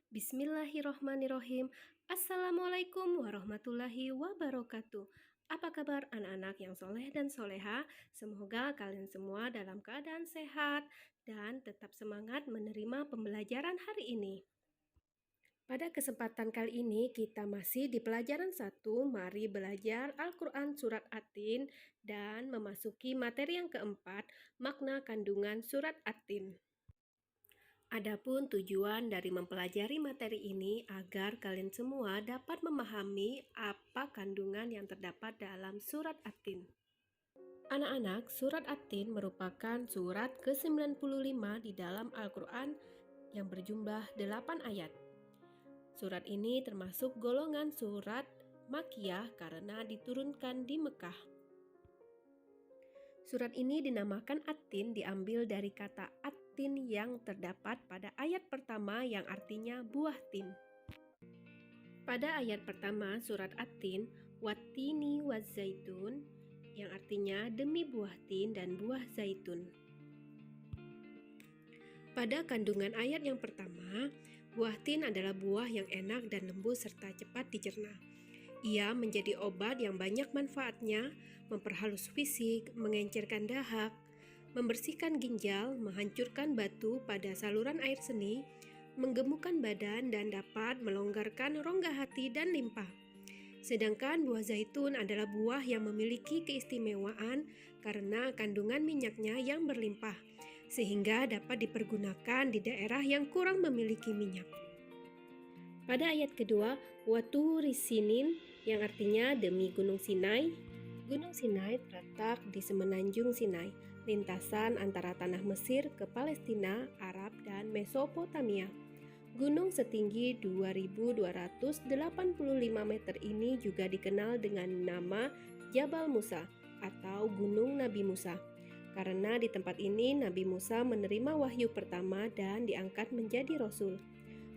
Bismillahirrohmanirrohim. Assalamualaikum warahmatullahi wabarakatuh. Apa kabar anak-anak yang soleh dan soleha? Semoga kalian semua dalam keadaan sehat dan tetap semangat menerima pembelajaran hari ini. Pada kesempatan kali ini kita masih di pelajaran 1, mari belajar Al-Quran Surat At-Tin dan memasuki materi yang keempat, makna kandungan Surat At-Tin. Adapun tujuan dari mempelajari materi ini agar kalian semua dapat memahami apa kandungan yang terdapat dalam surat At-Tin. Anak-anak, surat At-Tin merupakan surat ke-95 di dalam Al-Quran yang berjumlah 8 ayat. Surat ini termasuk golongan surat Makkiyah karena diturunkan di Mekah. Surat ini dinamakan At-Tin diambil dari kata At-Tin yang terdapat pada ayat pertama yang artinya buah tin. Pada ayat pertama surat At-Tin, Wattini wazzaitun, yang artinya demi buah tin dan buah zaitun. Pada kandungan ayat yang pertama, buah tin adalah buah yang enak dan lembut serta cepat dicerna. Ia menjadi obat yang banyak manfaatnya, memperhalus fisik, mengencerkan dahak, membersihkan ginjal, menghancurkan batu pada saluran air seni, menggemukkan badan dan dapat melonggarkan rongga hati dan limpa. Sedangkan buah zaitun adalah buah yang memiliki keistimewaan karena kandungan minyaknya yang berlimpah, sehingga dapat dipergunakan di daerah yang kurang memiliki minyak. Pada ayat kedua, Waturi Sinin, yang artinya demi Gunung Sinai. Gunung Sinai terletak di semenanjung Sinai, lintasan antara tanah Mesir ke Palestina, Arab, dan Mesopotamia. Gunung setinggi 2.285 meter ini juga dikenal dengan nama Jabal Musa atau Gunung Nabi Musa. Karena di tempat ini Nabi Musa menerima wahyu pertama dan diangkat menjadi Rasul.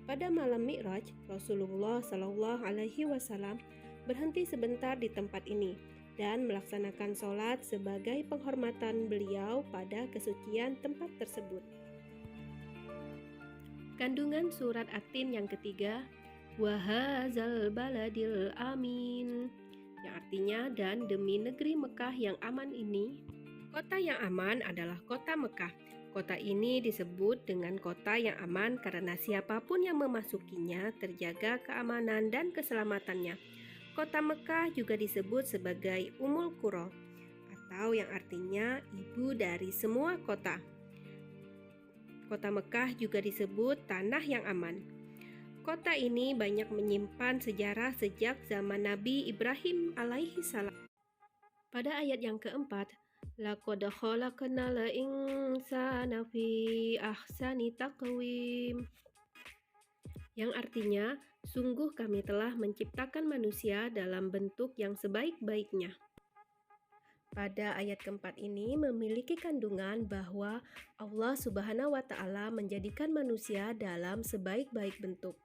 Pada malam Mi'raj, Rasulullah Shallallahu Alaihi Wasallam berhenti sebentar di tempat ini dan melaksanakan sholat sebagai penghormatan beliau pada kesucian tempat tersebut. Kandungan surat At-Tin yang ketiga, Wahazal baladil amin, yang artinya dan demi negeri Mekah yang aman ini. Kota yang aman adalah kota Mekah. Kota ini disebut dengan kota yang aman karena siapapun yang memasukinya terjaga keamanan dan keselamatannya. Kota Mekah juga disebut sebagai Ummul Qura, atau yang artinya ibu dari semua kota. Kota Mekah juga disebut tanah yang aman. Kota ini banyak menyimpan sejarah sejak zaman Nabi Ibrahim alaihi salam. Pada ayat yang keempat, Laqad khalaqnal insana fi ahsani taqwim, yang artinya sungguh kami telah menciptakan manusia dalam bentuk yang sebaik-baiknya. Pada ayat keempat ini memiliki kandungan bahwa Allah Subhanahu wa Ta'ala menjadikan manusia dalam sebaik-baik bentuk.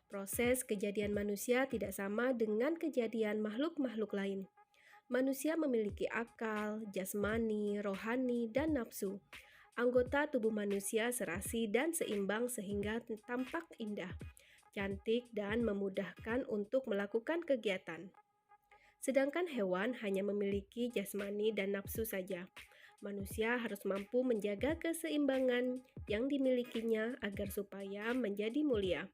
Proses kejadian manusia tidak sama dengan kejadian makhluk-makhluk lain. Manusia memiliki akal, jasmani, rohani, dan nafsu. Anggota tubuh manusia serasi dan seimbang sehingga tampak indah, cantik, dan memudahkan untuk melakukan kegiatan. Sedangkan hewan hanya memiliki jasmani dan nafsu saja. Manusia harus mampu menjaga keseimbangan yang dimilikinya agar supaya menjadi mulia.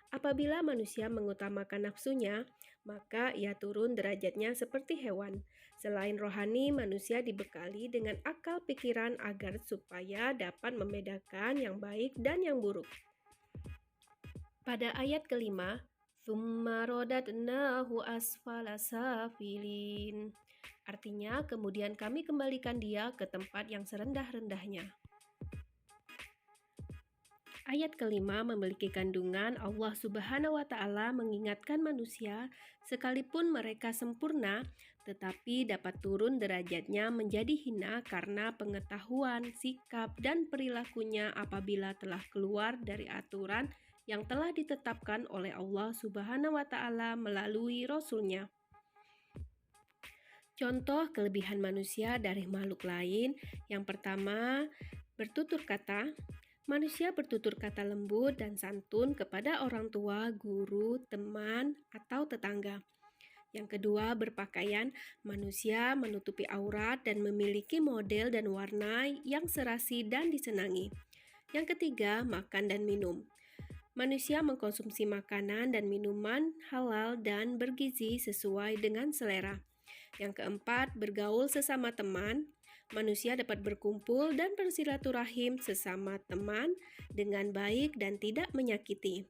Apabila manusia mengutamakan nafsunya, maka ia turun derajatnya seperti hewan. Selain rohani, manusia dibekali dengan akal pikiran agar supaya dapat membedakan yang baik dan yang buruk. Pada ayat kelima, Tsumma radatnahu asfala safilin, artinya kemudian kami kembalikan dia ke tempat yang serendah-rendahnya. Ayat kelima memiliki kandungan Allah Subhanahu wa Ta'ala mengingatkan manusia sekalipun mereka sempurna, tetapi dapat turun derajatnya menjadi hina karena pengetahuan, sikap, dan perilakunya apabila telah keluar dari aturan yang telah ditetapkan oleh Allah Subhanahu wa Ta'ala melalui Rasul-Nya. Contoh kelebihan manusia dari makhluk lain, yang pertama, bertutur kata. Manusia bertutur kata lembut dan santun kepada orang tua, guru, teman, atau tetangga. Yang kedua, berpakaian. Manusia menutupi aurat dan memiliki model dan warna yang serasi dan disenangi. Yang ketiga, makan dan minum. Manusia mengkonsumsi makanan dan minuman halal dan bergizi sesuai dengan selera. Yang keempat, bergaul sesama teman. Manusia dapat berkumpul dan bersilaturahim sesama teman dengan baik dan tidak menyakiti.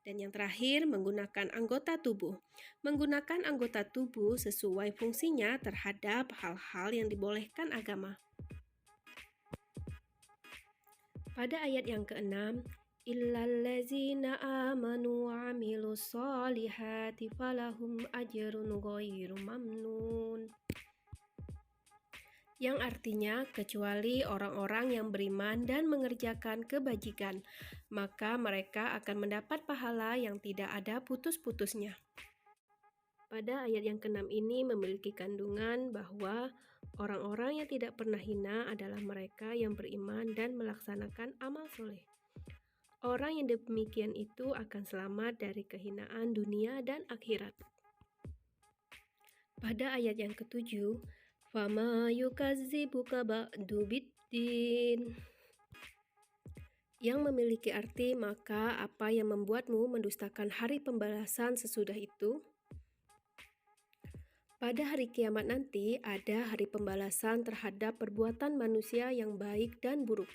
Dan yang terakhir, menggunakan anggota tubuh. Menggunakan anggota tubuh sesuai fungsinya terhadap hal-hal yang dibolehkan agama. Pada ayat yang keenam, illallazina amanu wa amilus solihati falahum ajrun ghairu mamnun. Yang artinya, kecuali orang-orang yang beriman dan mengerjakan kebajikan, maka mereka akan mendapat pahala yang tidak ada putus-putusnya. Pada ayat yang keenam ini memiliki kandungan bahwa orang-orang yang tidak pernah hina adalah mereka yang beriman dan melaksanakan amal soleh. Orang yang demikian itu akan selamat dari kehinaan dunia dan akhirat. Pada ayat yang ketujuh, fama yukadzibuka ba'du biddin, yang memiliki arti maka apa yang membuatmu mendustakan hari pembalasan sesudah itu? Pada hari kiamat nanti ada hari pembalasan terhadap perbuatan manusia yang baik dan buruk.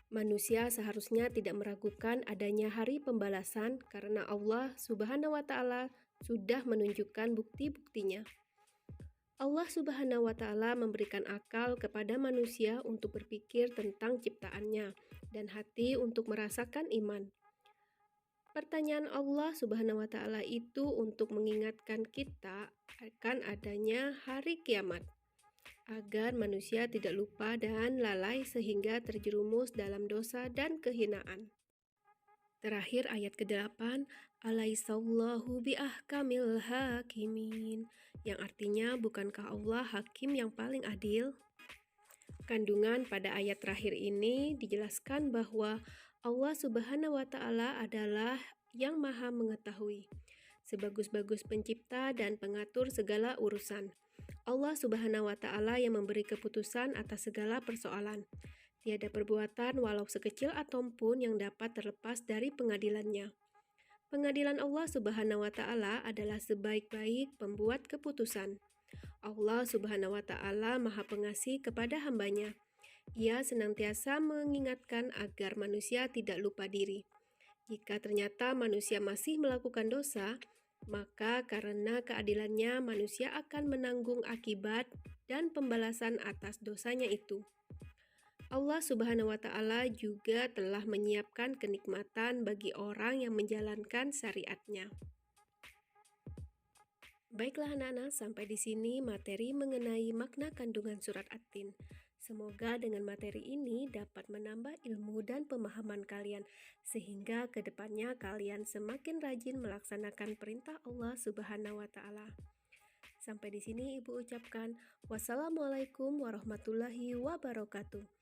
Manusia seharusnya tidak meragukan adanya hari pembalasan karena Allah Subhanahu wa Ta'ala sudah menunjukkan bukti-buktinya. Allah Subhanahu wa Ta'ala memberikan akal kepada manusia untuk berpikir tentang ciptaannya dan hati untuk merasakan iman. Pertanyaan Allah Subhanahu wa Ta'ala itu untuk mengingatkan kita akan adanya hari kiamat, agar manusia tidak lupa dan lalai sehingga terjerumus dalam dosa dan kehinaan. Terakhir ayat ke-8, alaisallahu biahkamil hakimin, yang artinya bukankah Allah hakim yang paling adil? Kandungan pada ayat terakhir ini dijelaskan bahwa Allah Subhanahu wa Ta'ala adalah yang Maha Mengetahui, sebagus-bagus pencipta dan pengatur segala urusan. Allah Subhanahu wa Ta'ala yang memberi keputusan atas segala persoalan. Tiada perbuatan walau sekecil atom pun yang dapat terlepas dari pengadilannya. Pengadilan Allah Subhanahu wa Ta'ala adalah sebaik-baik pembuat keputusan. Allah Subhanahu wa Ta'ala Maha Pengasih kepada hambanya. Ia senantiasa mengingatkan agar manusia tidak lupa diri. Jika ternyata manusia masih melakukan dosa, maka karena keadilannya manusia akan menanggung akibat dan pembalasan atas dosanya itu. Allah Subhanahu wa Ta'ala juga telah menyiapkan kenikmatan bagi orang yang menjalankan syariatnya. Baiklah anak-anak, sampai di sini materi mengenai makna kandungan surat At-Tin. Semoga dengan materi ini dapat menambah ilmu dan pemahaman kalian, sehingga ke depannya kalian semakin rajin melaksanakan perintah Allah Subhanahu wa Ta'ala. Sampai di sini Ibu ucapkan wassalamualaikum warahmatullahi wabarakatuh.